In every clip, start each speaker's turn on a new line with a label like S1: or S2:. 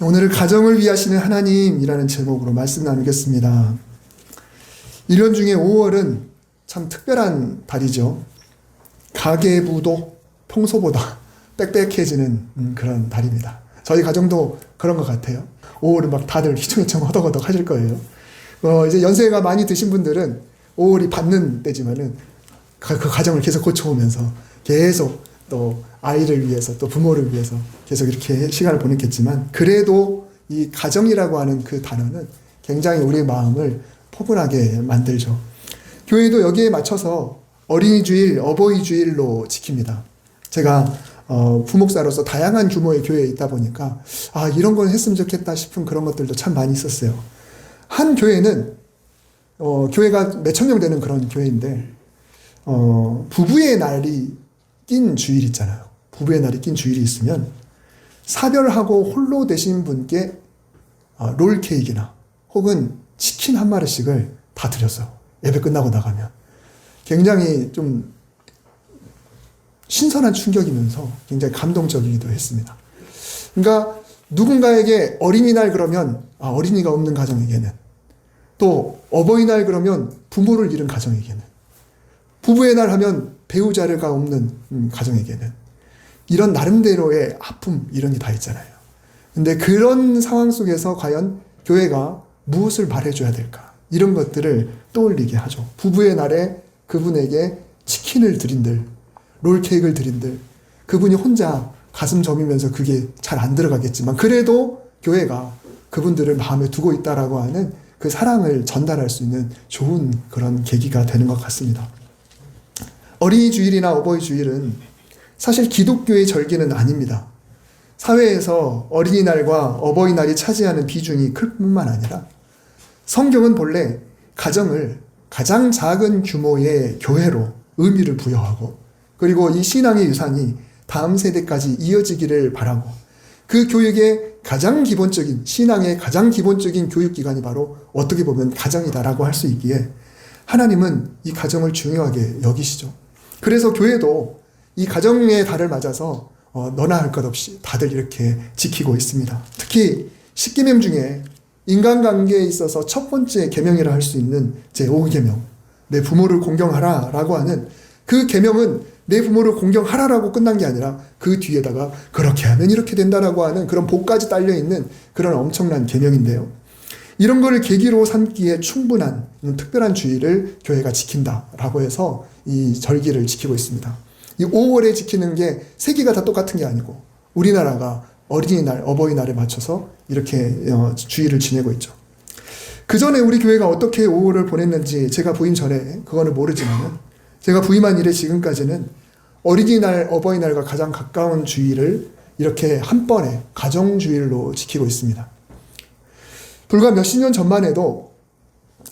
S1: 오늘은 가정을 위하시는 하나님이라는 제목으로 말씀 나누겠습니다. 1년 중에 5월은 참 특별한 달이죠. 가계부도 평소보다 빽빽해지는 그런 달입니다. 저희 가정도 그런 것 같아요. 5월은 막 다들 휘청휘청 허덕허덕 하실 거예요. 이제 연세가 많이 드신 분들은 5월이 받는 때지만은 그 가정을 계속 고쳐오면서 계속 또 아이를 위해서 또 부모를 위해서 계속 이렇게 시간을 보냈겠지만, 그래도 이 가정이라고 하는 그 단어는 굉장히 우리의 마음을 포근하게 만들죠. 교회도 여기에 맞춰서 어린이 주일, 어버이 주일로 지킵니다. 제가 부목사로서 다양한 규모의 교회에 있다 보니까 이런 건 했으면 좋겠다 싶은 그런 것들도 참 많이 있었어요. 한 교회는 교회가 몇천 명 되는 그런 교회인데 부부의 날이 낀 주일 있잖아요. 부부의 날이 낀 주일이 있으면 사별하고 홀로 되신 분께 롤 케이크나 혹은 치킨 한 마리씩을 다 드렸어요. 예배 끝나고 나가면. 굉장히 좀 신선한 충격이면서 굉장히 감동적이기도 했습니다. 그러니까 누군가에게 어린이날 그러면 어린이가 없는 가정에게는, 또 어버이날 그러면 부모를 잃은 가정에게는, 부부의 날 하면 배우자가 없는 가정에게는 이런 나름대로의 아픔, 이런 게 다 있잖아요. 근데 그런 상황 속에서 과연 교회가 무엇을 말해줘야 될까? 이런 것들을 떠올리게 하죠. 부부의 날에 그분에게 치킨을 드린들, 롤케이크를 드린들, 그분이 혼자 가슴 저미면서 그게 잘 안 들어가겠지만 그래도 교회가 그분들을 마음에 두고 있다라고 하는 그 사랑을 전달할 수 있는 좋은 그런 계기가 되는 것 같습니다. 어린이 주일이나 어버이 주일은 사실 기독교의 절기는 아닙니다. 사회에서 어린이날과 어버이날이 차지하는 비중이 클 뿐만 아니라 성경은 본래 가정을 가장 작은 규모의 교회로 의미를 부여하고, 그리고 이 신앙의 유산이 다음 세대까지 이어지기를 바라고, 그 교육의 가장 기본적인, 신앙의 가장 기본적인 교육기관이 바로 어떻게 보면 가정이다라고 할 수 있기에 하나님은 이 가정을 중요하게 여기시죠. 그래서 교회도 이 가정의 달을 맞아서 너나 할 것 없이 다들 이렇게 지키고 있습니다. 특히 10계명 중에 인간관계에 있어서 첫 번째 계명이라 할 수 있는 제5계명, 내 부모를 공경하라 라고 하는 그 계명은 내 부모를 공경하라라고 끝난 게 아니라 그 뒤에다가 그렇게 하면 이렇게 된다라고 하는 그런 복까지 딸려있는 그런 엄청난 계명인데요. 이런 거를 계기로 삼기에 충분한 특별한 주의를 교회가 지킨다라고 해서 이 절기를 지키고 있습니다. 이 5월에 지키는 게 세계가 다 똑같은 게 아니고 우리나라가 어린이날, 어버이날에 맞춰서 이렇게 주의를 지내고 있죠. 그 전에 우리 교회가 어떻게 5월을 보냈는지 제가 부임 전에 그거는 모르지만, 제가 부임한 이래 지금까지는 어린이날, 어버이날과 가장 가까운 주일을 이렇게 한 번에 가정주일로 지키고 있습니다. 불과 몇십 년 전만 해도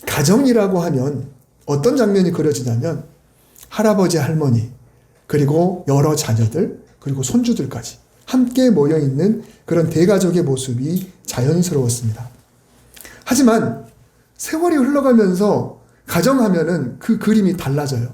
S1: 가정이라고 하면 어떤 장면이 그려지냐면 할아버지, 할머니, 그리고 여러 자녀들, 그리고 손주들까지 함께 모여있는 그런 대가족의 모습이 자연스러웠습니다. 하지만 세월이 흘러가면서 가정하면은 그 그림이 달라져요.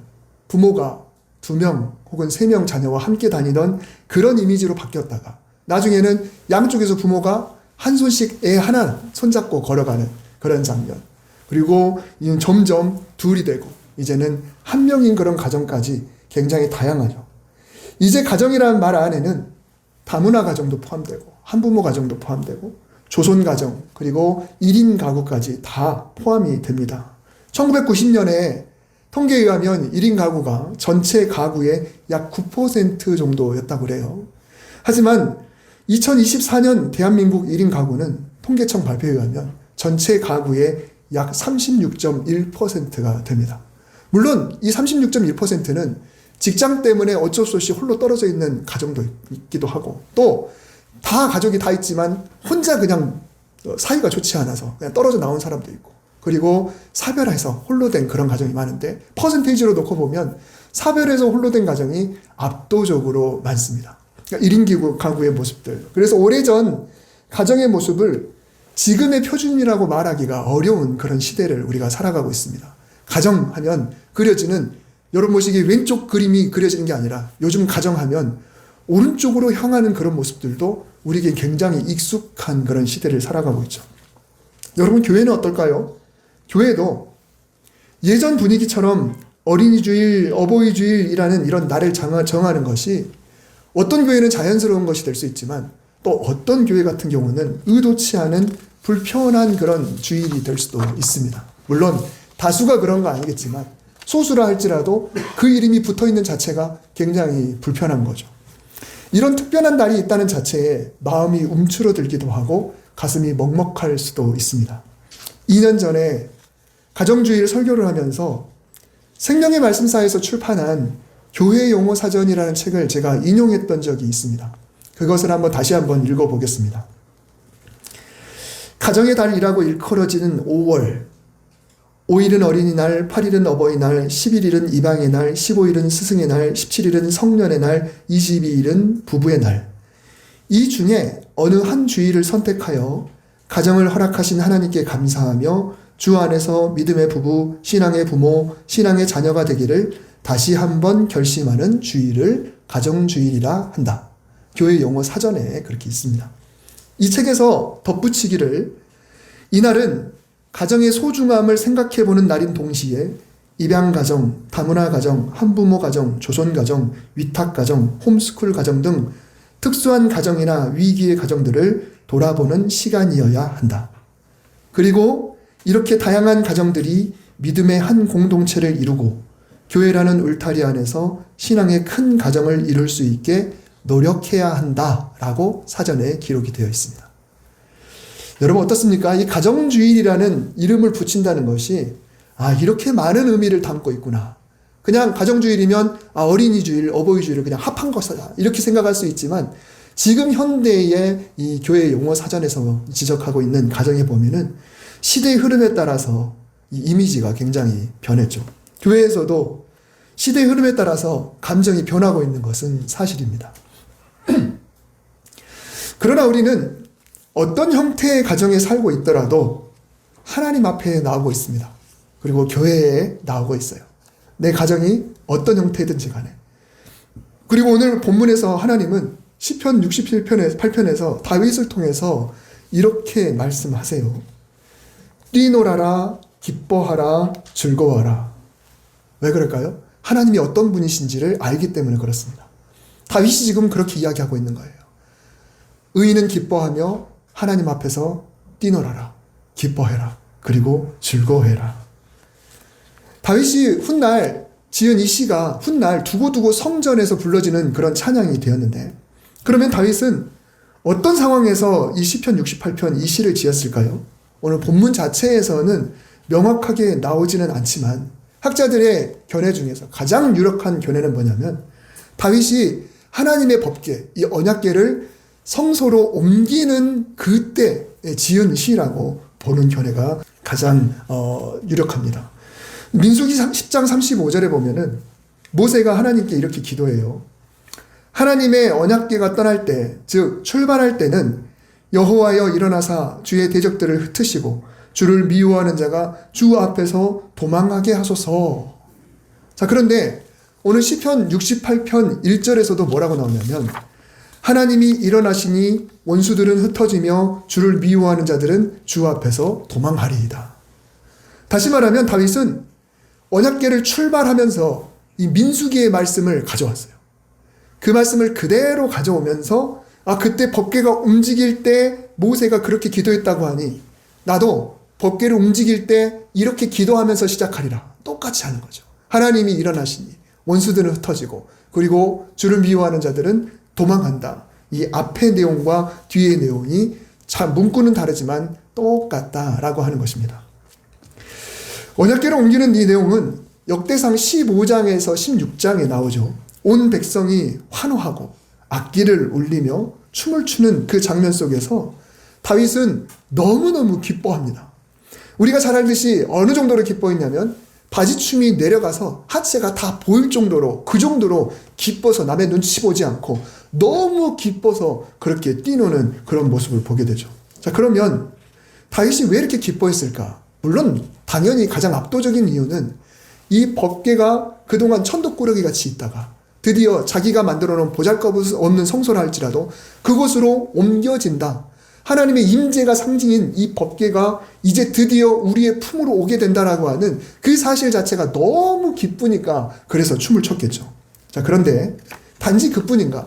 S1: 부모가 2명 혹은 3명 자녀와 함께 다니던 그런 이미지로 바뀌었다가 나중에는 양쪽에서 부모가 한 손씩 애 하나 손잡고 걸어가는 그런 장면, 그리고 점점 둘이 되고 이제는 한 명인 그런 가정까지 굉장히 다양하죠. 이제 가정이라는 말 안에는 다문화 가정도 포함되고 한부모 가정도 포함되고 조손 가정, 그리고 1인 가구까지 다 포함이 됩니다. 1990년에 통계에 의하면 1인 가구가 전체 가구의 약 9% 정도였다고 그래요. 하지만 2024년 대한민국 1인 가구는 통계청 발표에 의하면 전체 가구의 약 36.1%가 됩니다. 물론 이 36.1%는 직장 때문에 어쩔 수 없이 홀로 떨어져 있는 가정도 있기도 하고, 또 다 가족이 다 있지만 혼자 그냥 사이가 좋지 않아서 그냥 떨어져 나온 사람도 있고, 그리고 사별해서 홀로 된 그런 가정이 많은데 퍼센테이지로 놓고 보면 사별해서 홀로 된 가정이 압도적으로 많습니다. 그러니까 1인 가구의 모습들. 그래서 오래전 가정의 모습을 지금의 표준이라고 말하기가 어려운 그런 시대를 우리가 살아가고 있습니다. 가정하면 그려지는, 여러분 보시기에 왼쪽 그림이 그려지는 게 아니라 요즘 가정하면 오른쪽으로 향하는 그런 모습들도 우리에게 굉장히 익숙한 그런 시대를 살아가고 있죠. 여러분, 교회는 어떨까요? 교회도 예전 분위기처럼 어린이 주일, 어버이 주일이라는 이런 날을 정하는 것이 어떤 교회는 자연스러운 것이 될 수 있지만 또 어떤 교회 같은 경우는 의도치 않은 불편한 그런 주일이 될 수도 있습니다. 물론 다수가 그런 거 아니겠지만 소수라 할지라도 그 이름이 붙어있는 자체가 굉장히 불편한 거죠. 이런 특별한 날이 있다는 자체에 마음이 움츠러들기도 하고 가슴이 먹먹할 수도 있습니다. 2년 전에 가정주일 설교를 하면서 생명의 말씀사에서 출판한 교회 용어 사전이라는 책을 제가 인용했던 적이 있습니다. 그것을 다시 한번 읽어보겠습니다. 가정의 달이라고 일컬어지는 5월, 5일은 어린이날, 8일은 어버이날, 11일은 입양의 날, 15일은 스승의 날, 17일은 성년의 날, 22일은 부부의 날. 이 중에 어느 한 주일을 선택하여 가정을 허락하신 하나님께 감사하며 주 안에서 믿음의 부부, 신앙의 부모, 신앙의 자녀가 되기를 다시 한번 결심하는 주일을 가정주일이라 한다. 교회 용어 사전에 그렇게 있습니다. 이 책에서 덧붙이기를 이날은 가정의 소중함을 생각해보는 날인 동시에 입양가정, 다문화가정, 한부모가정, 조선가정, 위탁가정, 홈스쿨 가정 등 특수한 가정이나 위기의 가정들을 돌아보는 시간이어야 한다. 그리고 이렇게 다양한 가정들이 믿음의 한 공동체를 이루고 교회라는 울타리 안에서 신앙의 큰 가정을 이룰 수 있게 노력해야 한다라고 사전에 기록이 되어 있습니다. 여러분 어떻습니까? 이 가정주일이라는 이름을 붙인다는 것이 이렇게 많은 의미를 담고 있구나. 그냥 가정주일이면 어린이주일, 어버이주일을 그냥 합한 것이다. 이렇게 생각할 수 있지만 지금 현대의 이 교회 용어 사전에서 지적하고 있는 가정에 보면은 시대의 흐름에 따라서 이 이미지가 굉장히 변했죠. 교회에서도 시대의 흐름에 따라서 감정이 변하고 있는 것은 사실입니다. 그러나 우리는 어떤 형태의 가정에 살고 있더라도 하나님 앞에 나오고 있습니다. 그리고 교회에 나오고 있어요. 내 가정이 어떤 형태든지 간에. 그리고 오늘 본문에서 하나님은 시편 68편에서 다윗을 통해서 이렇게 말씀하세요. 뛰놀아라, 기뻐하라, 즐거워하라. 왜 그럴까요? 하나님이 어떤 분이신지를 알기 때문에 그렇습니다. 다윗이 지금 그렇게 이야기하고 있는 거예요. 의인은 기뻐하며 하나님 앞에서 뛰놀아라, 기뻐해라, 그리고 즐거워해라. 다윗이 훗날 지은 이 시가 훗날 두고두고 성전에서 불러지는 그런 찬양이 되었는데 그러면 다윗은 어떤 상황에서 이 시편 68편 이 시를 지었을까요? 오늘 본문 자체에서는 명확하게 나오지는 않지만 학자들의 견해 중에서 가장 유력한 견해는 뭐냐면 다윗이 하나님의 법궤, 이 언약궤를 성소로 옮기는 그때 지은 시라고 보는 견해가 가장 유력합니다. 민수기 10장 35절에 보면은 모세가 하나님께 이렇게 기도해요. 하나님의 언약궤가 떠날 때, 즉 출발할 때는 여호와여 일어나사 주의 대적들을 흩으시고 주를 미워하는 자가 주 앞에서 도망하게 하소서. 자, 그런데 오늘 시편 68편 1절에서도 뭐라고 나오냐면 하나님이 일어나시니 원수들은 흩어지며 주를 미워하는 자들은 주 앞에서 도망하리이다. 다시 말하면 다윗은 언약궤를 출발하면서 이 민수기의 말씀을 가져왔어요. 그 말씀을 그대로 가져오면서 그때 법궤가 움직일 때 모세가 그렇게 기도했다고 하니 나도 법궤를 움직일 때 이렇게 기도하면서 시작하리라. 똑같이 하는 거죠. 하나님이 일어나시니 원수들은 흩어지고 그리고 주를 미워하는 자들은 도망간다. 이 앞의 내용과 뒤의 내용이 참 문구는 다르지만 똑같다라고 하는 것입니다. 언약궤를 옮기는 이 내용은 역대상 15장에서 16장에 나오죠. 온 백성이 환호하고 악기를 울리며 춤을 추는 그 장면 속에서 다윗은 너무너무 기뻐합니다. 우리가 잘 알듯이 어느 정도로 기뻐했냐면 바지춤이 내려가서 하체가 다 보일 정도로 그 정도로 기뻐서 남의 눈치 보지 않고 너무 기뻐서 그렇게 뛰노는 그런 모습을 보게 되죠. 자, 그러면 다윗이 왜 이렇게 기뻐했을까? 물론 당연히 가장 압도적인 이유는 이 법궤가 그동안 천덕꾸러기 같이 있다가 드디어 자기가 만들어 놓은 보잘것없는 성소라 할지라도 그곳으로 옮겨진다. 하나님의 임재가 상징인 이 법궤가 이제 드디어 우리의 품으로 오게 된다라고 하는 그 사실 자체가 너무 기쁘니까 그래서 춤을 췄겠죠. 자, 그런데 단지 그뿐인가?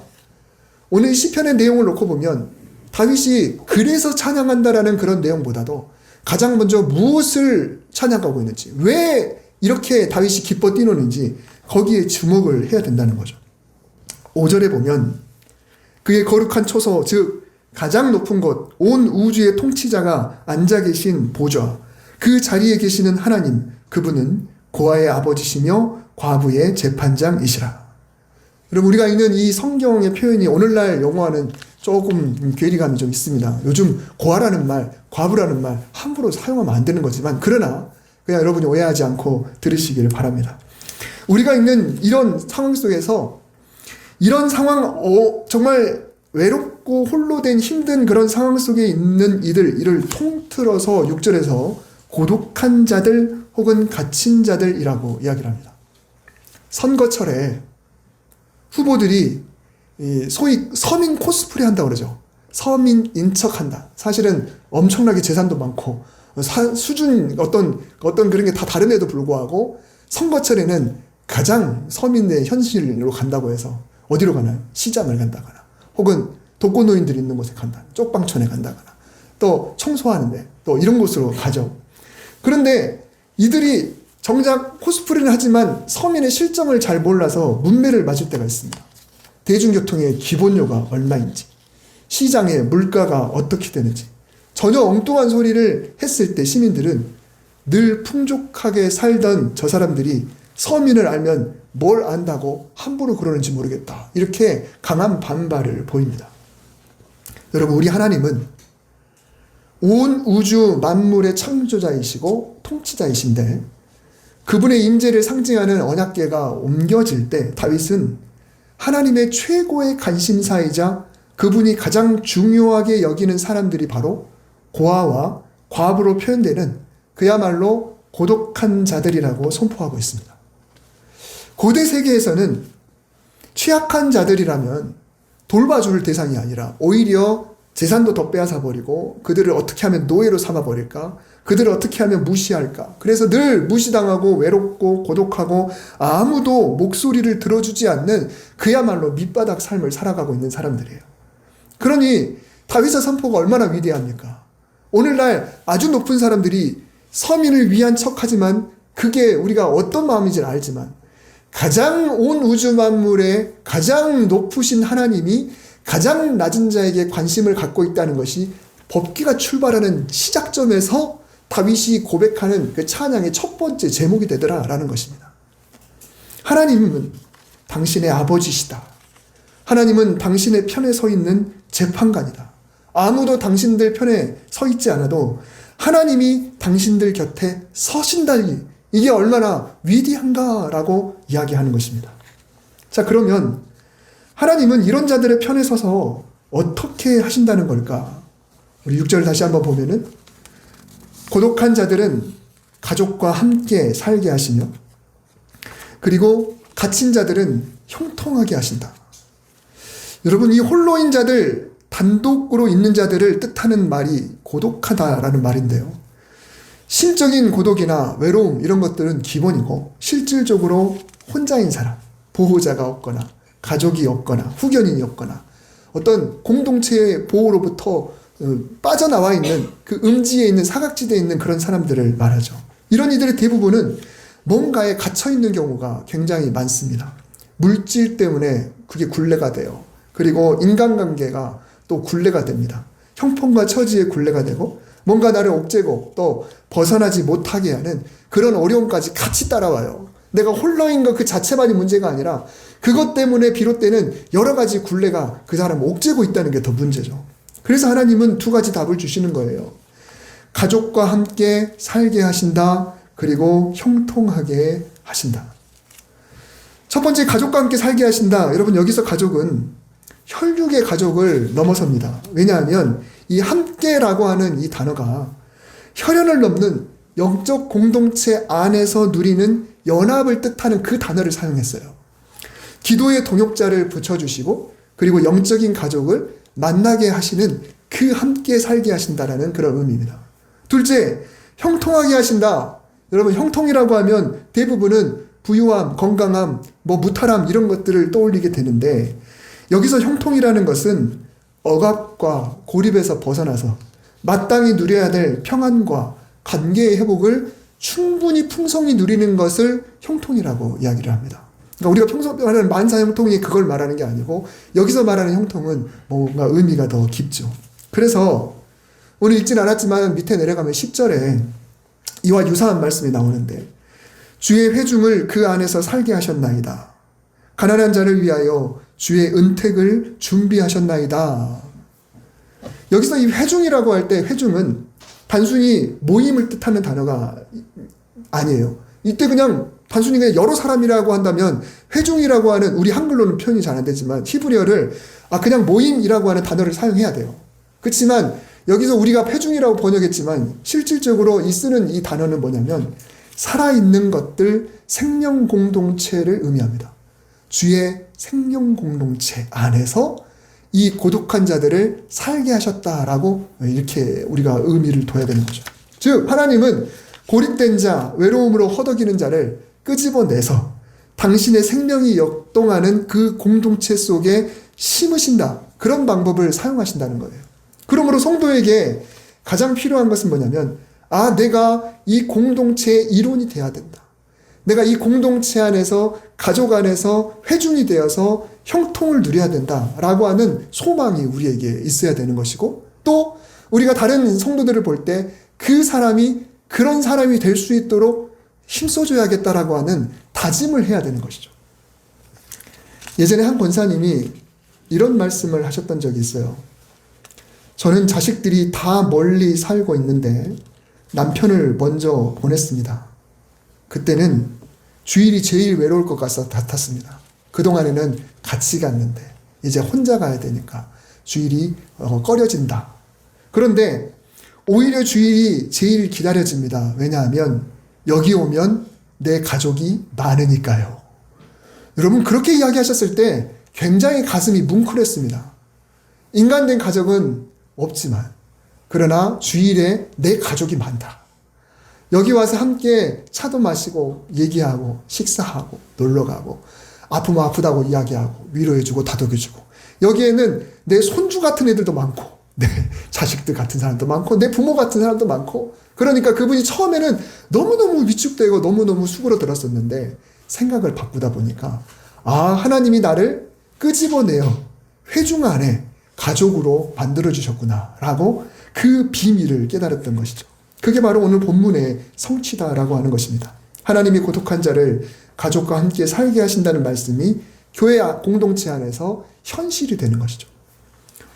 S1: 오늘 시편의 내용을 놓고 보면 다윗이 그래서 찬양한다라는 그런 내용보다도 가장 먼저 무엇을 찬양하고 있는지, 왜 이렇게 다윗이 기뻐 뛰노는지 거기에 주목을 해야 된다는 거죠. 5절에 보면 그의 거룩한 초소, 즉 가장 높은 곳, 온 우주의 통치자가 앉아 계신 보좌, 그 자리에 계시는 하나님, 그분은 고아의 아버지시며 과부의 재판장이시라. 여러분, 우리가 읽는 이 성경의 표현이 오늘날 영어와는 조금 괴리감이 좀 있습니다. 요즘 고아라는 말, 과부라는 말 함부로 사용하면 안 되는 거지만, 그러나 그냥 여러분이 오해하지 않고 들으시기를 바랍니다. 우리가 읽는 이런 상황 속에서 이런 상황, 정말 외롭고 홀로 된 힘든 그런 상황 속에 있는 이를 통틀어서 6절에서 고독한 자들 혹은 갇힌 자들이라고 이야기를 합니다. 선거철에 후보들이 소위 서민 코스프레 한다고 그러죠. 서민인 척한다. 사실은 엄청나게 재산도 많고 수준 어떤 그런 게 다 다름에도 불구하고 선거철에는 가장 서민의 현실로 간다고 해서 어디로 가나요? 시장을 간다거나 혹은 독거노인들이 있는 곳에 간다. 쪽방촌에 간다거나 또 청소하는데 또 이런 곳으로 가죠. 그런데 이들이 정작 코스프레는 하지만 서민의 실정을 잘 몰라서 문매를 맞을 때가 있습니다. 대중교통의 기본료가 얼마인지, 시장의 물가가 어떻게 되는지 전혀 엉뚱한 소리를 했을 때 시민들은 늘 풍족하게 살던 저 사람들이 서민을 알면 뭘 안다고 함부로 그러는지 모르겠다. 이렇게 강한 반발을 보입니다. 여러분, 우리 하나님은 온 우주 만물의 창조자이시고 통치자이신데 그분의 임재를 상징하는 언약궤가 옮겨질 때 다윗은 하나님의 최고의 관심사이자 그분이 가장 중요하게 여기는 사람들이 바로 고아와 과부로 표현되는 그야말로 고독한 자들이라고 선포하고 있습니다. 고대 세계에서는 취약한 자들이라면 돌봐줄 대상이 아니라 오히려 재산도 더 빼앗아버리고 그들을 어떻게 하면 노예로 삼아버릴까? 그들을 어떻게 하면 무시할까? 그래서 늘 무시당하고 외롭고 고독하고 아무도 목소리를 들어주지 않는 그야말로 밑바닥 삶을 살아가고 있는 사람들이에요. 그러니 다윗의 선포가 얼마나 위대합니까? 오늘날 아주 높은 사람들이 서민을 위한 척하지만 그게 우리가 어떤 마음인지를 알지만 가장 온 우주 만물의 가장 높으신 하나님이 가장 낮은 자에게 관심을 갖고 있다는 것이 법궤가 출발하는 시작점에서 다윗이 고백하는 그 찬양의 첫 번째 제목이 되더라라는 것입니다. 하나님은 당신의 아버지시다. 하나님은 당신의 편에 서 있는 재판관이다. 아무도 당신들 편에 서 있지 않아도 하나님이 당신들 곁에 서신다니 이게 얼마나 위대한가라고 이야기하는 것입니다. 자, 그러면 하나님은 이런 자들의 편에 서서 어떻게 하신다는 걸까? 우리 6절 다시 한번 보면은 고독한 자들은 가족과 함께 살게 하시며 그리고 갇힌 자들은 형통하게 하신다. 여러분, 이 홀로인 자들, 단독으로 있는 자들을 뜻하는 말이 고독하다라는 말인데요. 심적인 고독이나 외로움 이런 것들은 기본이고 실질적으로 혼자인 사람, 보호자가 없거나 가족이 없거나 후견인이 없거나 어떤 공동체의 보호로부터 빠져나와 있는 그 음지에 있는 사각지대에 있는 그런 사람들을 말하죠. 이런 이들의 대부분은 뭔가에 갇혀있는 경우가 굉장히 많습니다. 물질 때문에 그게 굴레가 돼요. 그리고 인간관계가 또 굴레가 됩니다. 형편과 처지의 굴레가 되고 뭔가 나를 옥죄고 또 벗어나지 못하게 하는 그런 어려움까지 같이 따라와요. 내가 홀로인 것 그 자체만이 문제가 아니라 그것 때문에 비롯되는 여러 가지 굴레가 그 사람을 옥죄고 있다는 게 더 문제죠. 그래서 하나님은 두 가지 답을 주시는 거예요. 가족과 함께 살게 하신다. 그리고 형통하게 하신다. 첫 번째, 가족과 함께 살게 하신다. 여러분, 여기서 가족은 혈육의 가족을 넘어섭니다. 왜냐하면 이 함께라고 하는 이 단어가 혈연을 넘는 영적 공동체 안에서 누리는 연합을 뜻하는 그 단어를 사용했어요. 기도의 동역자를 붙여주시고 그리고 영적인 가족을 만나게 하시는 그 함께 살게 하신다라는 그런 의미입니다. 둘째, 형통하게 하신다. 여러분, 형통이라고 하면 대부분은 부유함, 건강함, 무탈함 이런 것들을 떠올리게 되는데 여기서 형통이라는 것은 억압과 고립에서 벗어나서 마땅히 누려야 될 평안과 관계의 회복을 충분히 풍성히 누리는 것을 형통이라고 이야기를 합니다. 그러니까 우리가 평소 말하는 만사 형통이 그걸 말하는 게 아니고 여기서 말하는 형통은 뭔가 의미가 더 깊죠. 그래서 오늘 읽진 않았지만 밑에 내려가면 10절에 이와 유사한 말씀이 나오는데 주의 회중을 그 안에서 살게 하셨나이다. 가난한 자를 위하여 주의 은택을 준비하셨나이다. 여기서 이 회중이라고 할 때 회중은 단순히 모임을 뜻하는 단어가 아니에요. 이때 그냥 단순히 그냥 여러 사람이라고 한다면 회중이라고 하는 우리 한글로는 표현이 잘 안 되지만 히브리어를 그냥 모임이라고 하는 단어를 사용해야 돼요. 그렇지만 여기서 우리가 회중이라고 번역했지만 실질적으로 쓰는 이 단어는 뭐냐면 살아있는 것들 생명 공동체를 의미합니다. 주의 생명 공동체 안에서 이 고독한 자들을 살게 하셨다라고 이렇게 우리가 의미를 둬야 되는 거죠. 즉 하나님은 고립된 자, 외로움으로 허덕이는 자를 끄집어내서 당신의 생명이 역동하는 그 공동체 속에 심으신다. 그런 방법을 사용하신다는 거예요. 그러므로 성도에게 가장 필요한 것은 뭐냐면 내가 이 공동체의 일원이 돼야 된다. 내가 이 공동체 안에서 가족 안에서 회중이 되어서 형통을 누려야 된다라고 하는 소망이 우리에게 있어야 되는 것이고 또 우리가 다른 성도들을 볼 때 그 사람이 그런 사람이 될 수 있도록 힘써줘야겠다라고 하는 다짐을 해야 되는 것이죠. 예전에 한 권사님이 이런 말씀을 하셨던 적이 있어요. 저는 자식들이 다 멀리 살고 있는데 남편을 먼저 보냈습니다. 그때는 주일이 제일 외로울 것 같았습니다. 그동안에는 같이 갔는데 이제 혼자 가야 되니까 주일이 꺼려진다. 그런데 오히려 주일이 제일 기다려집니다. 왜냐하면 여기 오면 내 가족이 많으니까요. 여러분 그렇게 이야기하셨을 때 굉장히 가슴이 뭉클했습니다. 인간된 가족은 없지만 그러나 주일에 내 가족이 많다. 여기 와서 함께 차도 마시고 얘기하고 식사하고 놀러가고 아프면 아프다고 이야기하고 위로해주고 다독여주고 여기에는 내 손주 같은 애들도 많고 내 자식들 같은 사람도 많고 내 부모 같은 사람도 많고 그러니까 그분이 처음에는 너무너무 위축되고 너무너무 수그러들었었는데 생각을 바꾸다 보니까 하나님이 나를 끄집어내어 회중 안에 가족으로 만들어주셨구나 라고 그 비밀을 깨달았던 것이죠. 그게 바로 오늘 본문의 성취다라고 하는 것입니다. 하나님이 고독한 자를 가족과 함께 살게 하신다는 말씀이 교회 공동체 안에서 현실이 되는 것이죠.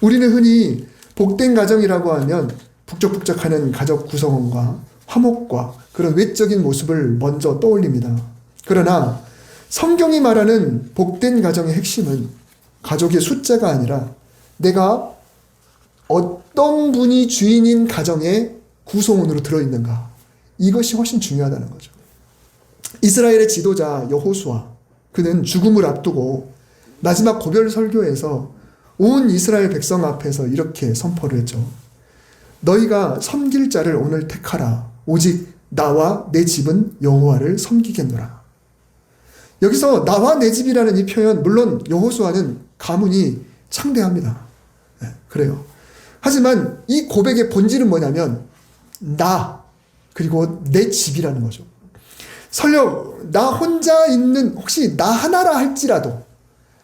S1: 우리는 흔히 복된 가정이라고 하면 북적북적하는 가족 구성원과 화목과 그런 외적인 모습을 먼저 떠올립니다. 그러나 성경이 말하는 복된 가정의 핵심은 가족의 숫자가 아니라 내가 어떤 분이 주인인 가정의 구성원으로 들어있는가 이것이 훨씬 중요하다는 거죠. 이스라엘의 지도자 여호수아 그는 죽음을 앞두고 마지막 고별 설교에서 온 이스라엘 백성 앞에서 이렇게 선포를 했죠. 너희가 섬길 자를 오늘 택하라. 오직 나와 내 집은 여호와를 섬기겠노라. 여기서 나와 내 집이라는 이 표현 물론 여호수아는 가문이 창대합니다. 그래요. 하지만 이 고백의 본질은 뭐냐면 나 그리고 내 집이라는 거죠. 설령 나 혼자 있는 혹시 나 하나라 할지라도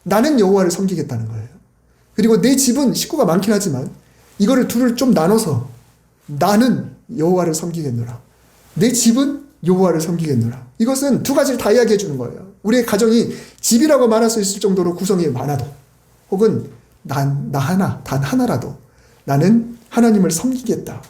S1: 나는 여호와를 섬기겠다는 거예요. 그리고 내 집은 식구가 많긴 하지만 이거를 둘을 좀 나눠서 나는 여호와를 섬기겠노라. 내 집은 여호와를 섬기겠노라. 이것은 두 가지를 다 이야기해 주는 거예요. 우리의 가정이 집이라고 말할 수 있을 정도로 구성이 많아도 혹은 나 하나, 단 하나라도 나는 하나님을 섬기겠다.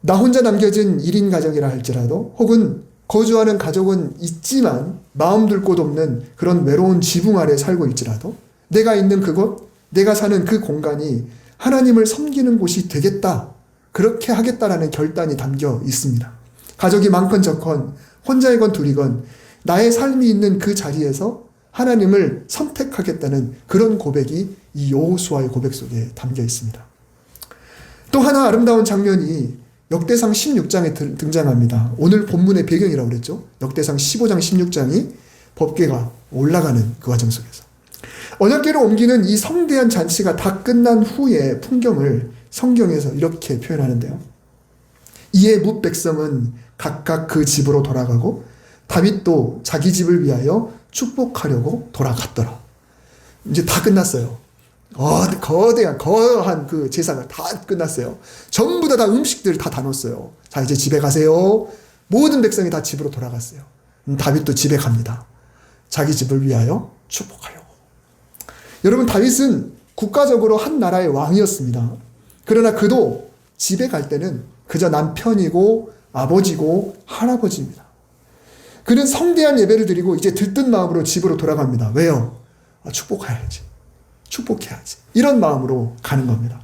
S1: 나 혼자 남겨진 1인 가정이라 할지라도 혹은 거주하는 가족은 있지만 마음 둘 곳 없는 그런 외로운 지붕 아래 살고 있지라도 내가 있는 그곳, 내가 사는 그 공간이 하나님을 섬기는 곳이 되겠다. 그렇게 하겠다라는 결단이 담겨 있습니다. 가족이 많건 적건 혼자이건 둘이건 나의 삶이 있는 그 자리에서 하나님을 선택하겠다는 그런 고백이 이 여호수아의 고백 속에 담겨 있습니다. 또 하나 아름다운 장면이 역대상 16장에 등장합니다. 오늘 본문의 배경이라고 그랬죠. 역대상 15장 16장이 법궤가 올라가는 그 과정 속에서 언약궤를 옮기는 이 성대한 잔치가 다 끝난 후의 풍경을 성경에서 이렇게 표현하는데요. 이에 뭇 백성은 각각 그 집으로 돌아가고 다윗도 자기 집을 위하여 축복하려고 돌아갔더라. 이제 다 끝났어요. 거대한 그 제사가 다 끝났어요. 전부 다 음식들 다 넣었어요. 자, 이제 집에 가세요. 모든 백성이 다 집으로 돌아갔어요. 다윗도 집에 갑니다. 자기 집을 위하여 축복하려고. 여러분, 다윗은 국가적으로 한 나라의 왕이었습니다. 그러나 그도 집에 갈 때는 그저 남편이고 아버지고 할아버지입니다. 그는 성대한 예배를 드리고 이제 들뜬 마음으로 집으로 돌아갑니다. 왜요? 축복해야지. 축복해야지. 이런 마음으로 가는 겁니다.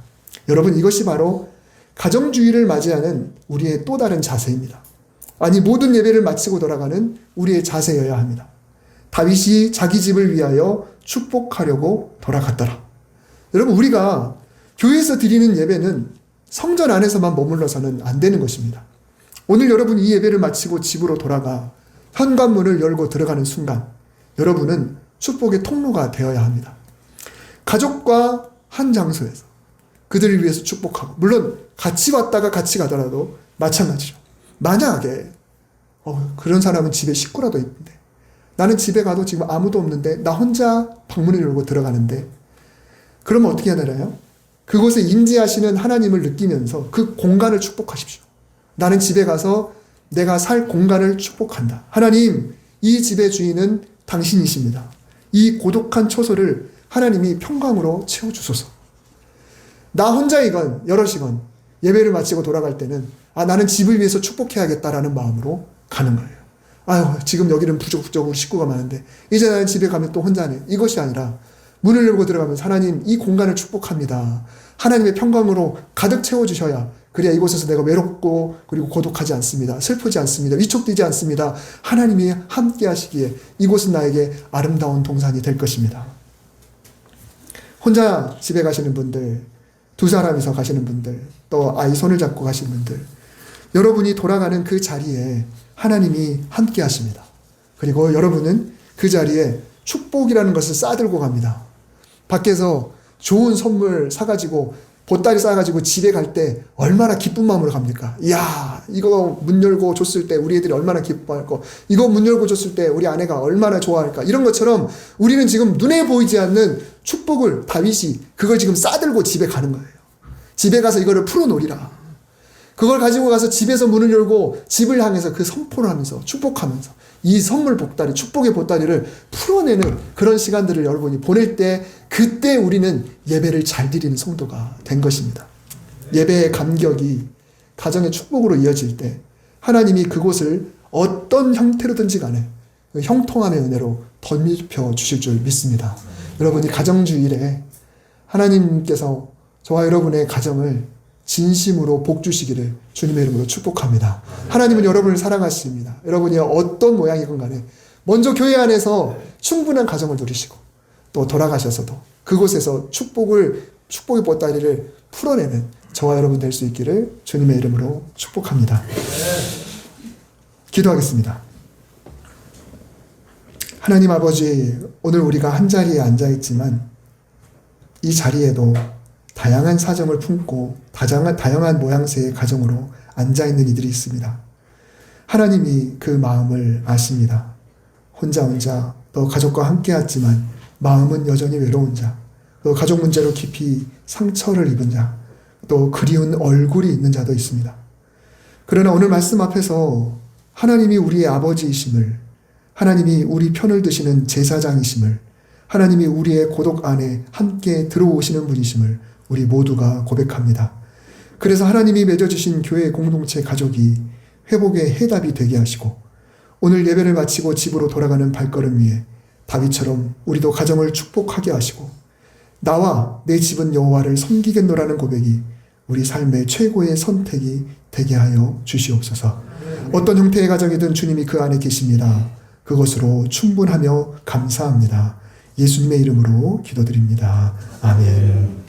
S1: 여러분, 이것이 바로 가정주의를 맞이하는 우리의 또 다른 자세입니다. 아니, 모든 예배를 마치고 돌아가는 우리의 자세여야 합니다. 다윗이 자기 집을 위하여 축복하려고 돌아갔더라. 여러분, 우리가 교회에서 드리는 예배는 성전 안에서만 머물러서는 안 되는 것입니다. 오늘 여러분 이 예배를 마치고 집으로 돌아가 현관문을 열고 들어가는 순간 여러분은 축복의 통로가 되어야 합니다. 가족과 한 장소에서 그들을 위해서 축복하고, 물론 같이 왔다가 같이 가더라도 마찬가지죠. 만약에 그런 사람은 집에 식구라도 있는데 나는 집에 가도 지금 아무도 없는데 나 혼자 방문을 열고 들어가는데, 그러면 어떻게 해야 되나요? 그곳에 임재하시는 하나님을 느끼면서 그 공간을 축복하십시오. 나는 집에 가서 내가 살 공간을 축복한다. 하나님, 이 집의 주인은 당신이십니다. 이 고독한 처소를 하나님이 평강으로 채워주소서. 나 혼자이건 여럿이건 예배를 마치고 돌아갈 때는 나는 집을 위해서 축복해야겠다라는 마음으로 가는 거예요. 아유, 지금 여기는 부족부족 식구가 많은데 이제 나는 집에 가면 또 혼자네. 이것이 아니라 문을 열고 들어가면서 하나님, 이 공간을 축복합니다. 하나님의 평강으로 가득 채워주셔야 그래야 이곳에서 내가 외롭고 그리고 고독하지 않습니다. 슬프지 않습니다. 위축되지 않습니다. 하나님이 함께 하시기에 이곳은 나에게 아름다운 동산이 될 것입니다. 혼자 집에 가시는 분들, 두 사람이서 가시는 분들, 또 아이 손을 잡고 가시는 분들, 여러분이 돌아가는 그 자리에 하나님이 함께 하십니다. 그리고 여러분은 그 자리에 축복이라는 것을 싸들고 갑니다. 밖에서 좋은 선물 사가지고 보따리 싸가지고 집에 갈 때 얼마나 기쁜 마음으로 갑니까? 이야, 이거 문 열고 줬을 때 우리 애들이 얼마나 기뻐할 거, 이거 문 열고 줬을 때 우리 아내가 얼마나 좋아할까, 이런 것처럼 우리는 지금 눈에 보이지 않는 축복을, 다윗이 그걸 지금 싸들고 집에 가는 거예요. 집에 가서 이거를 풀어놓으리라. 그걸 가지고 가서 집에서 문을 열고 집을 향해서 그 선포를 하면서 축복하면서 이 선물 보따리, 축복의 보따리를 풀어내는 그런 시간들을 여러분이 보낼 때, 그때 우리는 예배를 잘 드리는 성도가 된 것입니다. 예배의 감격이 가정의 축복으로 이어질 때 하나님이 그곳을 어떤 형태로든지 간에 그 형통함의 은혜로 덧입혀 주실 줄 믿습니다. 여러분이 가정주일에 하나님께서 저와 여러분의 가정을 진심으로 복 주시기를 주님의 이름으로 축복합니다. 하나님은 여러분을 사랑하십니다. 여러분이 어떤 모양이건 간에 먼저 교회 안에서 충분한 가정을 누리시고 또 돌아가셔서도 그곳에서 축복의 보따리를 풀어내는 저와 여러분 될 수 있기를 주님의 이름으로 축복합니다. 기도하겠습니다. 하나님 아버지, 오늘 우리가 한 자리에 앉아있지만 이 자리에도 다양한 사정을 품고 다양한 모양새의 가정으로 앉아있는 이들이 있습니다. 하나님이 그 마음을 아십니다. 혼자 또 가족과 함께 왔지만 마음은 여전히 외로운 자, 또 가족 문제로 깊이 상처를 입은 자, 또 그리운 얼굴이 있는 자도 있습니다. 그러나 오늘 말씀 앞에서 하나님이 우리의 아버지이심을, 하나님이 우리 편을 드시는 제사장이심을, 하나님이 우리의 고독 안에 함께 들어오시는 분이심을 우리 모두가 고백합니다. 그래서 하나님이 맺어주신 교회 공동체 가족이 회복의 해답이 되게 하시고, 오늘 예배를 마치고 집으로 돌아가는 발걸음 위에 다윗처럼 우리도 가정을 축복하게 하시고, 나와 내 집은 여호와를 섬기겠노라는 고백이 우리 삶의 최고의 선택이 되게 하여 주시옵소서. 어떤 형태의 가정이든 주님이 그 안에 계십니다. 그것으로 충분하며 감사합니다. 예수님의 이름으로 기도드립니다. 아멘.